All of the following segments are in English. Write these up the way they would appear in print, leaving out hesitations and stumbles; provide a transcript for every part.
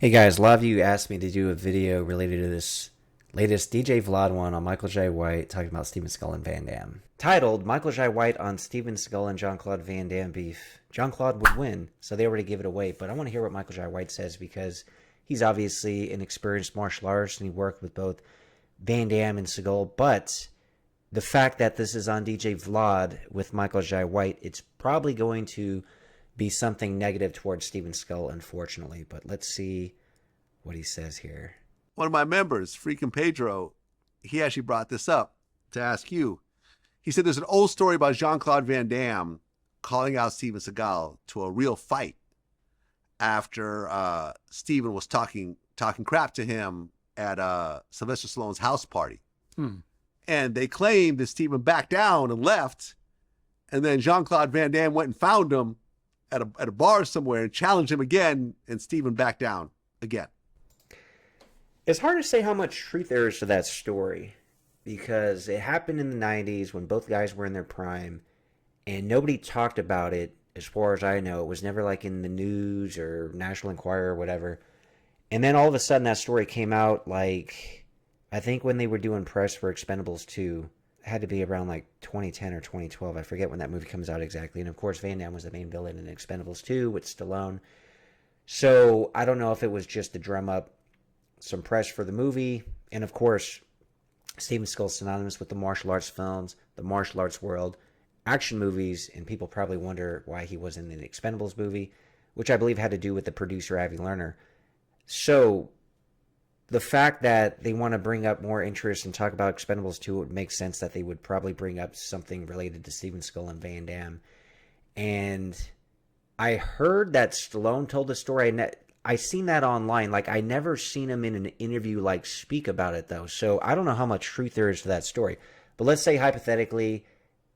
Hey guys, a lot of you asked me to do a video related to this latest DJ Vlad one on Michael J. White talking about Steven Seagal and Van Damme. Titled Michael J. White on Steven Seagal and Jean-Claude Van Damme beef. Jean-Claude would win, so they were to give it away, but I want to hear what Michael J. White says because he's obviously an experienced martial artist and he worked with both Van Damme and Seagal, but the fact that this is on DJ Vlad with Michael J. White, it's probably going to be something negative towards Steven Seagal, unfortunately. But let's see what he says here. One of my members, freaking Pedro, he actually brought this up to ask you. He said there's an old story about Jean-Claude Van Damme calling out Steven Seagal to a real fight after Steven was talking crap to him at Sylvester Stallone's house party. And they claimed that Steven backed down and left, and then Jean-Claude Van Damme went and found him at a bar somewhere and challenged him again, and Steven backed down again. It's hard to say how much truth there is to that story because it happened in the 90s when both guys were in their prime and nobody talked about it as far as I know. It was never like in the news or National Enquirer or whatever. And then all of a sudden that story came out like, I think when they were doing press for Expendables 2, it had to be around like 2010 or 2012. I forget when that movie comes out exactly. And of course Van Damme was the main villain in Expendables 2 with Stallone. So I don't know if it was just to drum up some press for the movie. And of course, Steven Seagal's synonymous with the martial arts films, the martial arts world, action movies, and people probably wonder why he was in the Expendables movie, which I believe had to do with the producer Avi Lerner. So the fact that they want to bring up more interest and talk about Expendables 2, it would make sense that they would probably bring up something related to Steven Seagal and Van Damme. And I heard that Stallone told the story. I seen that online. Like, I never seen him in an interview, like, speak about it, though. So I don't know how much truth there is to that story. But let's say, hypothetically,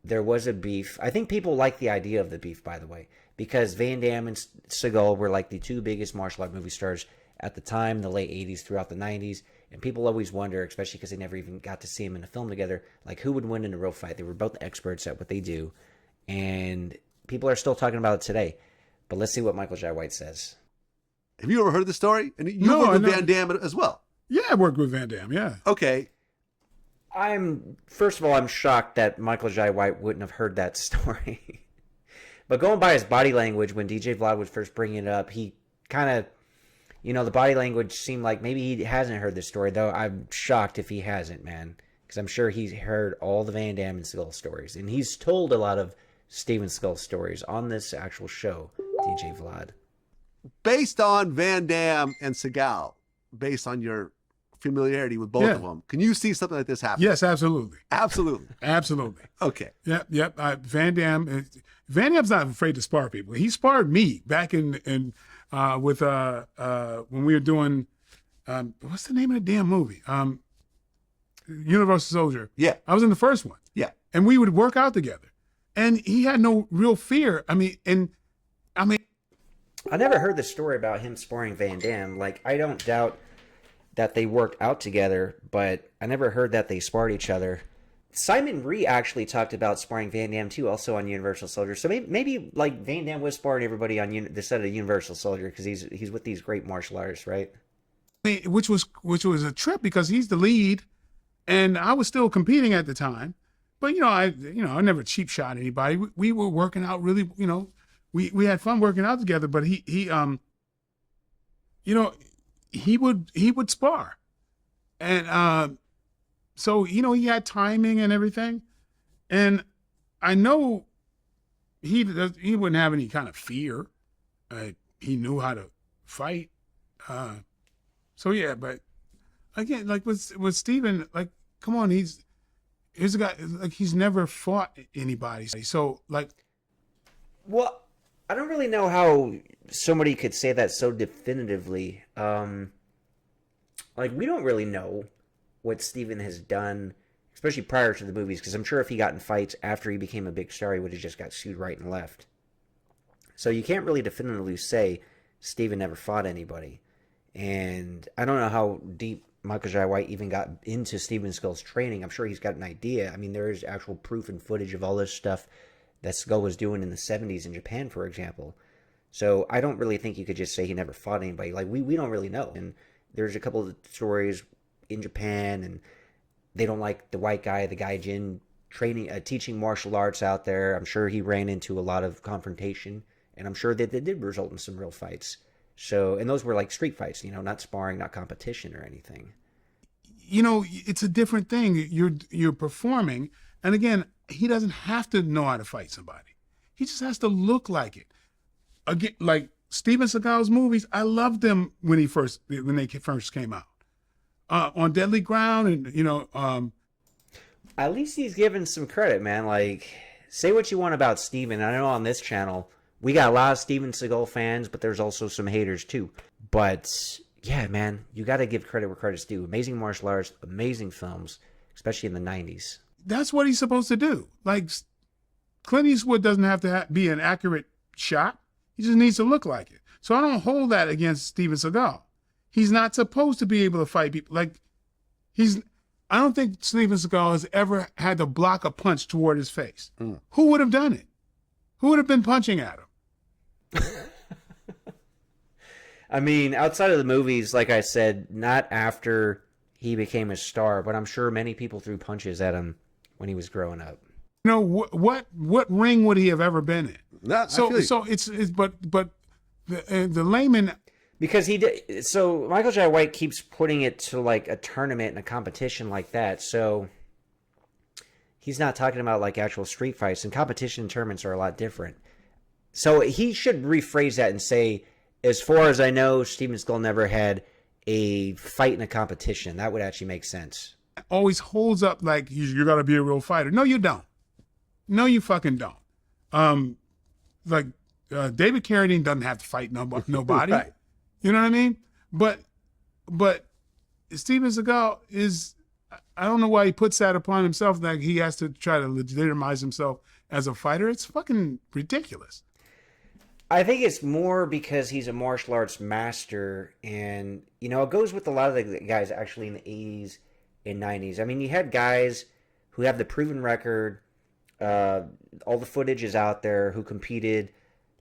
there was a beef. I think people like the idea of the beef, by the way, because Van Damme and Seagal were, like, the two biggest martial art movie stars at the time, the late 80s, throughout the 90s. And people always wonder, especially because they never even got to see them in a film together, like, who would win in a real fight? They were both experts at what they do. And people are still talking about it today. But let's see what Michael J. White says. Have you ever heard the story? And you No, worked with I know. Van Damme as well. Yeah, I worked with Van Damme, yeah. Okay. First of all, I'm shocked that Michael J. White wouldn't have heard that story. But going by his body language, when DJ Vlad was first bringing it up, he kind of, the body language seemed like maybe he hasn't heard this story, though I'm shocked if he hasn't, man. Because I'm sure he's heard all the Van Damme and Seagal stories. And he's told a lot of Steven Seagal stories on this actual show, DJ Vlad. Based on Van Damme and Seagal, based on your familiarity with both of them, can you see something like this happen? Yes, absolutely. Absolutely. Absolutely. Okay. Yep. Van Damme's not afraid to spar people. He sparred me back in with when we were doing what's the name of the damn movie? Universal Soldier. Yeah. I was in the first one. Yeah. And we would work out together. And he had no real fear. I never heard the story about him sparring Van Damme. Like, I don't doubt that they worked out together, but I never heard that they sparred each other. Simon Rhee actually talked about sparring Van Damme too, also on Universal Soldier. So maybe like Van Damme was sparring everybody on the set of Universal Soldier because he's with these great martial artists, right? which was a trip because he's the lead, and I was still competing at the time. But I never cheap shot anybody. We were working out really, we had fun working out together. But he would spar, and so he had timing and everything, and I know he wouldn't have any kind of fear. He knew how to fight. So yeah, but again, like with Steven, like, come on, he's a guy, like, he's never fought anybody. So like, well, I don't really know how somebody could say that so definitively. Like, we don't really know what Steven has done, especially prior to the movies, because I'm sure if he got in fights after he became a big star, he would have just got sued right and left. So you can't really definitively say Steven never fought anybody. And I don't know how deep Michael J. White even got into Steven Seagal's training. I'm sure he's got an idea. I mean, there is actual proof and footage of all this stuff that Seagal was doing in the 70s in Japan, for example. So I don't really think you could just say he never fought anybody. Like we don't really know. And there's a couple of stories in Japan, and they don't like the white guy, the gaijin, training, teaching martial arts out there. I'm sure he ran into a lot of confrontation, and I'm sure that they did result in some real fights. So, and those were like street fights, not sparring, not competition or anything. It's a different thing. You're performing, and again, he doesn't have to know how to fight somebody. He just has to look like it. Again, like Steven Seagal's movies, I loved them when they first came out. On Deadly Ground, and at least he's given some credit, man. Like, say what you want about Steven. I know on this channel we got a lot of Steven Seagal fans, but there's also some haters too. But yeah, man, you got to give credit where credit's due. Amazing martial arts, amazing films, especially in the 90s. That's what he's supposed to do. Like, Clint Eastwood doesn't have to be an accurate shot. He just needs to look like it. So I don't hold that against Steven Seagal. He's not supposed to be able to fight people. Like, I don't think Steven Seagal has ever had to block a punch toward his face. Who would have done it? Who would have been punching at him? I mean, outside of the movies, like I said, not after he became a star, but I'm sure many people threw punches at him when he was growing up. What ring would he have ever been in? But the layman, because he did. So Michael Jai White keeps putting it to like a tournament and a competition like that. So he's not talking about like actual street fights, and competition tournaments are a lot different. So he should rephrase that and say, as far as I know, Steven Seagal never had a fight in a competition. That would actually make sense. Always holds up like you're gonna be a real fighter. No, you don't. No, you fucking don't. David Carradine doesn't have to fight nobody. Right. You know what I mean? But Steven Seagal is, I don't know why he puts that upon himself, that he has to try to legitimize himself as a fighter. It's fucking ridiculous. I think it's more because he's a martial arts master, and it goes with a lot of the guys actually in the 80s and 90s. I mean, you had guys who have the proven record, all the footage is out there, who competed,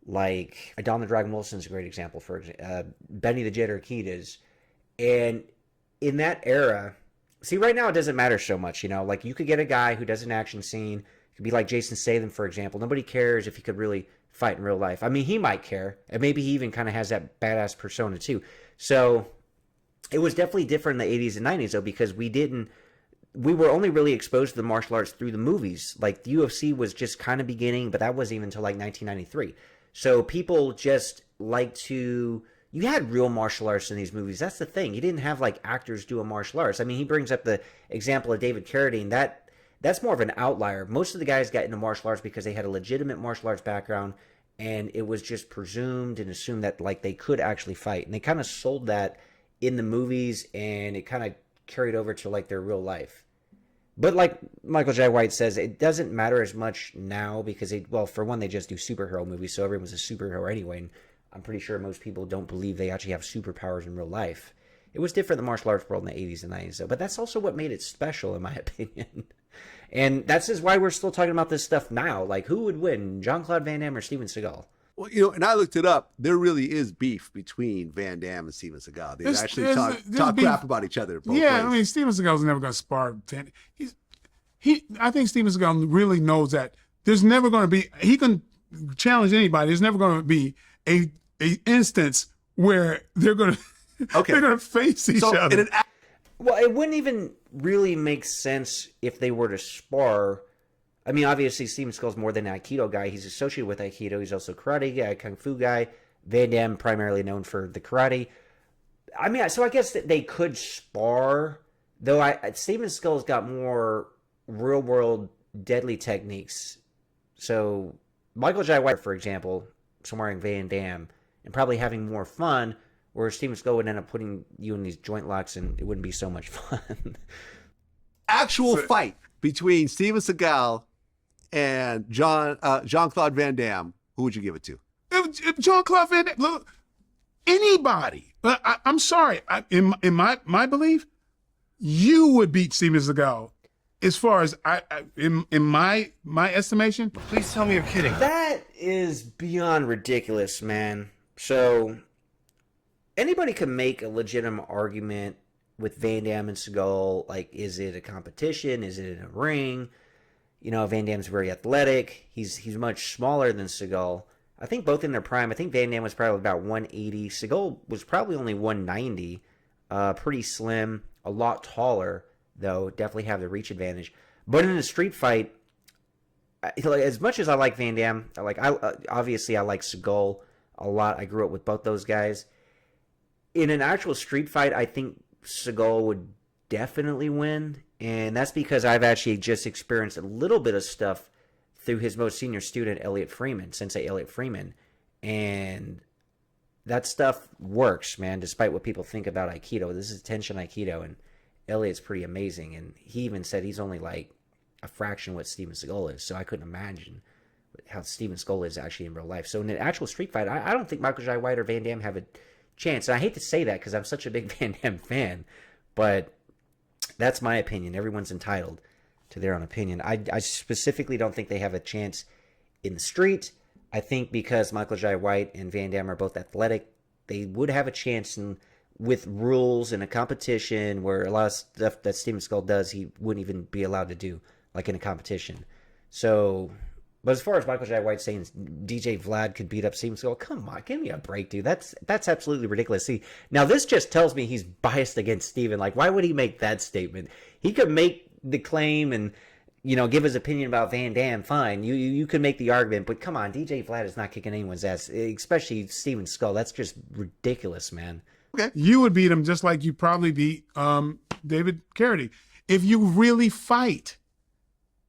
like Don the Dragon Wilson's a great example, for example, Benny the Jet Urquidez. And in that era, see, right now it doesn't matter so much, like you could get a guy who does an action scene, it could be like Jason Statham, for example. Nobody cares if he could really fight in real life. I mean, he might care, and maybe he even kind of has that badass persona too. So it was definitely different in the 80s and 90s, though, because we were only really exposed to the martial arts through the movies. Like, the UFC was just kind of beginning, but that wasn't even until like 1993. So people just like to... You had real martial arts in these movies. That's the thing. You didn't have like actors doing martial arts. I mean, he brings up the example of David Carradine. That's more of an outlier. Most of the guys got into martial arts because they had a legitimate martial arts background, and it was just presumed and assumed that like they could actually fight. And they kind of sold that in the movies, and it kind of carried over to like their real life. But like Michael Jai White says, it doesn't matter as much now because for one, they just do superhero movies, so everyone's a superhero anyway. And I'm pretty sure most people don't believe they actually have superpowers in real life. It was different in the martial arts world in the 80s and 90s, though. But that's also what made it special, in my opinion. And that's just why we're still talking about this stuff now. Like, who would win, Jean-Claude Van Damme or Steven Seagal? Well, and I looked it up. There really is beef between Van Damme and Steven Seagal. They actually talk crap about each other. Both ways. I mean, Steven Seagal's never going to spar. I think Steven Seagal really knows that there's never going to be. He can challenge anybody. There's never going to be a instance where they're going to face each other. Well, it wouldn't even really make sense if they were to spar. I mean, obviously, Steven Seagal's more than an Aikido guy. He's associated with Aikido. He's also a karate guy, Kung Fu guy. Van Damme, primarily known for the karate. I mean, so I guess that they could spar, though Steven Seagal's got more real-world deadly techniques. So Michael Jai White, for example, sparring Van Damme and probably having more fun, where Steven Seagal would end up putting you in these joint locks and it wouldn't be so much fun. Actual fight between Steven Seagal and Jean-Claude Van Damme, who would you give it to? If Jean-Claude Van Damme, look, anybody. I'm sorry. In my belief, you would beat Steven Seagal as far as in my estimation, Please tell me you're kidding. That is beyond ridiculous, man. So anybody can make a legitimate argument with Van Damme and Seagal. Like, is it a competition? Is it in a ring? You know, Van Damme's very athletic. He's much smaller than Seagal. I think both in their prime. I think Van Damme was probably about 180. Seagal was probably only 190. Pretty slim, a lot taller, though. Definitely have the reach advantage. But in a street fight, as much as I like Van Damme, obviously I like Seagal a lot. I grew up with both those guys. In an actual street fight, I think Seagal would definitely win, and that's because I've actually just experienced a little bit of stuff through his most senior student, Sensei Elliot Freeman, and that stuff works, man, despite what people think about Aikido. This is Tenshin Aikido, and Elliot's pretty amazing, and he even said he's only like a fraction of what Steven Seagal is, so I couldn't imagine how Steven Seagal is actually in real life. So in an actual street fight, I don't think Michael Jai White or Van Damme have a chance. And I hate to say that because I'm such a big Van Damme fan, but that's my opinion. Everyone's entitled to their own opinion. I specifically don't think they have a chance in the street. I think because Michael Jai White and Van Damme are both athletic, they would have a chance with rules in a competition where a lot of stuff that Steven Seagal does, he wouldn't even be allowed to do, like in a competition. So, but as far as Michael Jai White saying DJ Vlad could beat up Steven Seagal, come on, give me a break, dude. That's absolutely ridiculous. See, now this just tells me he's biased against Steven. Like, why would he make that statement? He could make the claim and, you know, give his opinion about Van Damme. Fine, you could make the argument, but come on, DJ Vlad is not kicking anyone's ass, especially Steven Seagal. That's just ridiculous, man. Okay. you would beat him just like you probably beat David Carradine. If you really fight,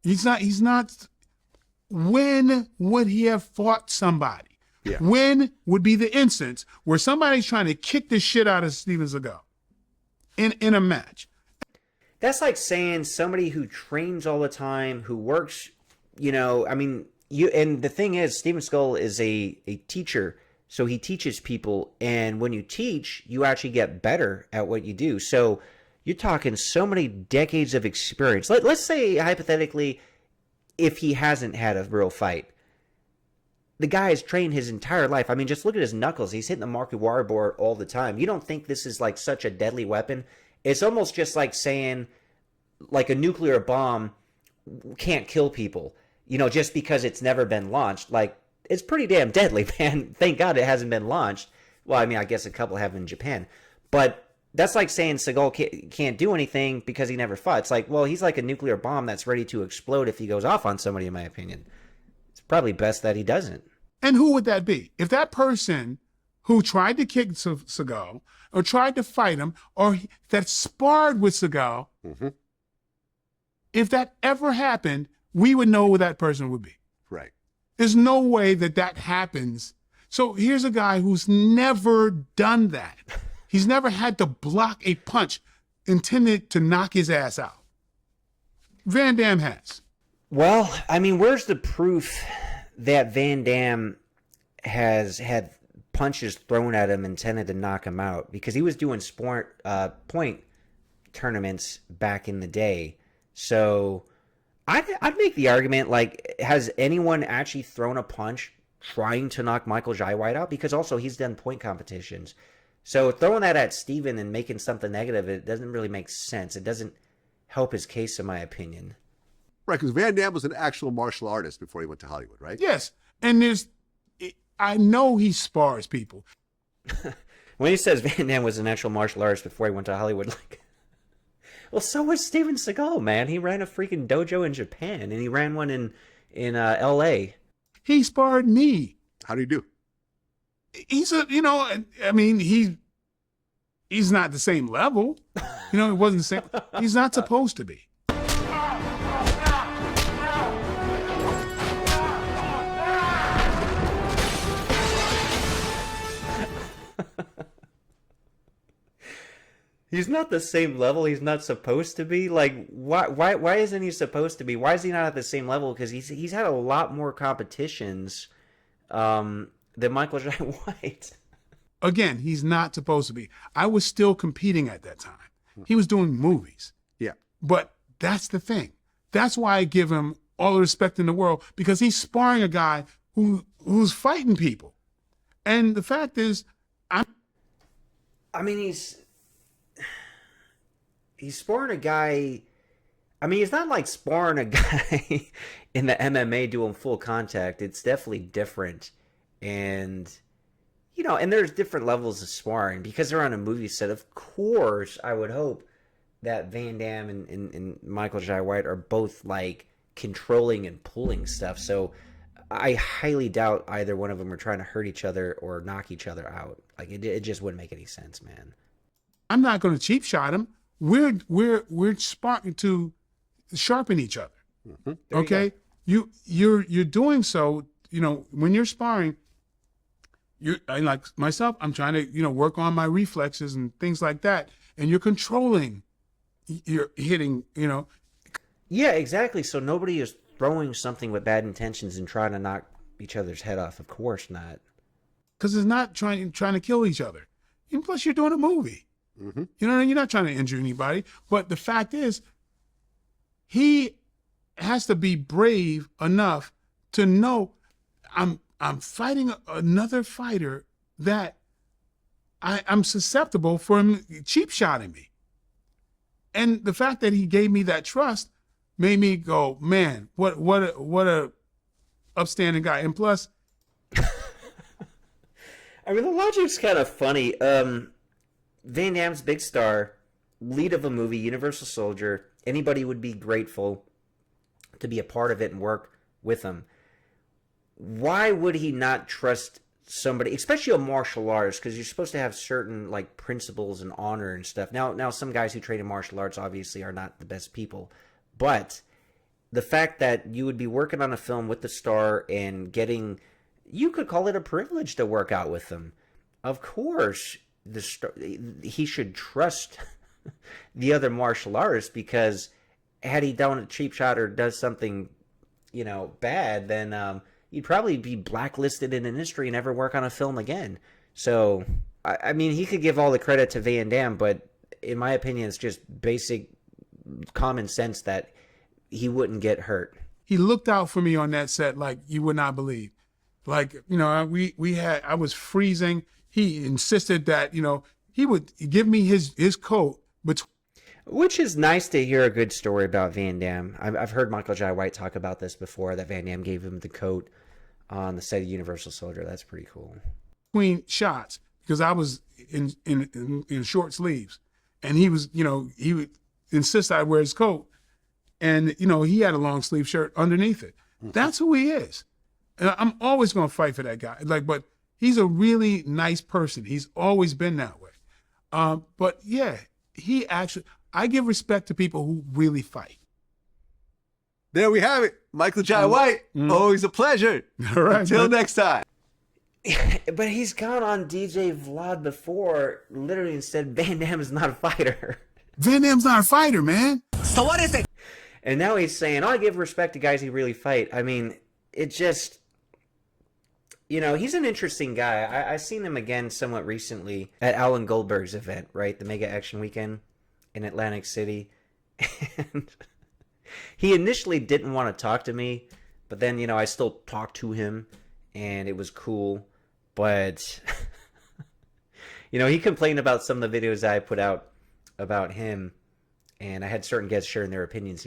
he's not. When would he have fought somebody? Yeah. When would be the instance where somebody's trying to kick the shit out of Steven Seagal in a match? That's like saying somebody who trains all the time, who works, you know, I mean, and the thing is, Steven Seagal is a teacher, so he teaches people, and when you teach, you actually get better at what you do. So you're talking so many decades of experience. Let's say, hypothetically, if he hasn't had a real fight, the guy has trained his entire life. I mean, just look at his knuckles. He's hitting the Marky Wire board all the time. You don't think this is like such a deadly weapon? It's almost just like saying, like, a nuclear bomb can't kill people, you know, just because it's never been launched. Like, it's pretty damn deadly, man. Thank God it hasn't been launched. Well, I mean, I guess a couple have in Japan. But that's like saying Seagal can't do anything because he never fought. It's like, well, he's like a nuclear bomb that's ready to explode if he goes off on somebody, in my opinion. It's probably best that he doesn't. And who would that be? If that person who tried to kick Seagal or tried to fight him or that sparred with Seagal, if that ever happened, we would know who that person would be. Right. There's no way that happens. So here's a guy who's never done that. He's never had to block a punch intended to knock his ass out. Van Damme has. Well, I mean, where's the proof that Van Damme has had punches thrown at him intended to knock him out? Because he was doing point tournaments back in the day. So I'd make the argument, like, has anyone actually thrown a punch trying to knock Michael Jai White out? Because also he's done point competitions. So throwing that at Steven and making something negative, it doesn't really make sense. It doesn't help his case, in my opinion. Right, because Van Damme was an actual martial artist before he went to Hollywood, right? Yes. And I know he spars people. When he says Van Damme was an actual martial artist before he went to Hollywood, like, well, so was Steven Seagal, man. He ran a freaking dojo in Japan, and he ran one in L.A. He sparred me. How do you do? He's he's not the same level. You know, it wasn't the same. He's not supposed to be. He's not the same level. He's not supposed to be. Like, why isn't he supposed to be? Why is he not at the same level? Because he's had a lot more competitions than Michael Jai White. Again, he's not supposed to be. I was still competing at that time. He was doing movies. Yeah. But that's the thing. That's why I give him all the respect in the world, because he's sparring a guy who's fighting people. And the fact is, I mean, he's sparring a guy. I mean, he's not like sparring a guy in the MMA doing full contact. It's definitely different. And, and there's different levels of sparring because they're on a movie set. Of course, I would hope that Van Damme and Michael Jai White are both like controlling and pulling stuff. So I highly doubt either one of them are trying to hurt each other or knock each other out. Like it just wouldn't make any sense, man. I'm not going to cheap shot him. We're sparring to sharpen each other. Mm-hmm. Okay, you're doing so. When you're sparring, like myself. I'm trying to work on my reflexes and things like that, and you're controlling. You're hitting. Yeah, exactly. So nobody is throwing something with bad intentions and trying to knock each other's head off. Of course not. Because it's not trying to kill each other. And plus, you're doing a movie. Mm-hmm. You're not trying to injure anybody. But the fact is, he has to be brave enough to know I'm fighting another fighter that I'm susceptible for him cheap shotting me. And the fact that he gave me that trust made me go, man, what a upstanding guy. And plus, I mean, the logic's kind of funny. Van Damme's big star, lead of a movie, Universal Soldier. Anybody would be grateful to be a part of it and work with him. Why would he not trust somebody, especially a martial artist, because you're supposed to have certain like principles and honor and stuff. Now some guys who train in martial arts obviously are not the best people, but the fact that you would be working on a film with the star and getting, you could call it a privilege to work out with them. Of course, he should trust the other martial artist, because had he done a cheap shot or does something, bad, then he'd probably be blacklisted in an industry and never work on a film again. So, I mean, he could give all the credit to Van Damme, but in my opinion, it's just basic common sense that he wouldn't get hurt. He looked out for me on that set like you would not believe. Like, I was freezing. He insisted that, he would give me his coat. Which is nice to hear a good story about Van Damme. I've heard Michael Jai White talk about this before, that Van Damme gave him the coat on the set of Universal Soldier. That's pretty cool. Between shots, because I was in short sleeves, and he was, he would insist I wear his coat, and he had a long sleeve shirt underneath it. Mm-hmm. That's who he is, and I'm always going to fight for that guy. But he's a really nice person. He's always been that way. But yeah, I give respect to people who really fight. There we have it. Michael Jai White. Always a pleasure. All right. Until next time. But he's gone on DJ Vlad before, literally, and said Van Damme is not a fighter. Van Damme's not a fighter, man. So what is it? And now he's saying, I give respect to guys who really fight. I mean, it just, he's an interesting guy. I seen him again somewhat recently at Alan Goldberg's event, right? The Mega Action Weekend in Atlantic City. And he initially didn't want to talk to me, but then, I still talked to him, and it was cool. But, he complained about some of the videos I put out about him, and I had certain guests sharing their opinions,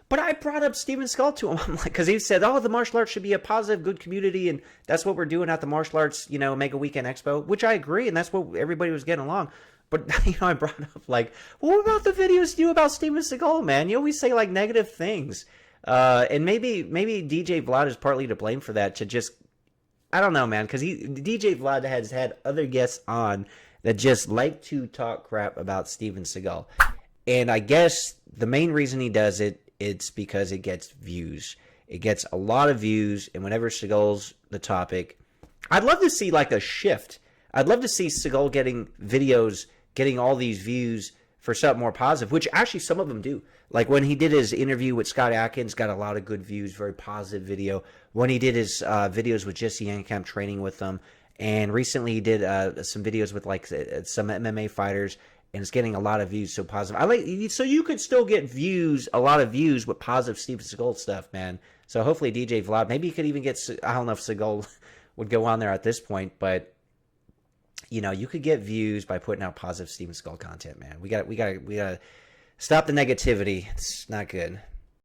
But I brought up Steven Seagal to him. I'm like, because he said, the martial arts should be a positive, good community, and that's what we're doing at the Martial Arts, Mega Weekend Expo, which I agree, and that's what everybody was getting along. But, I brought up, well, what about the videos you do about Steven Seagal, man? You always say, negative things. And maybe DJ Vlad is partly to blame for that, to just, I don't know, man, because DJ Vlad has had other guests on that just like to talk crap about Steven Seagal. And I guess the main reason he does it's because it gets views. It gets a lot of views, and whenever Seagal's the topic, I'd love to see, a shift. I'd love to see Seagal getting videos, getting all these views for something more positive, which actually some of them do. Like when he did his interview with Scott Atkins, got a lot of good views, very positive video. When he did his videos with Jesse Yankamp training with them, and recently he did some videos with some MMA fighters, and it's getting a lot of views. So positive. So you could still get a lot of views with positive Steven Seagal stuff, man. So hopefully DJ Vlad, maybe you could even get. I don't know if Seagal would go on there at this point, but you could get views by putting out positive Steven Seagal content, man. We got to stop the negativity. It's not good.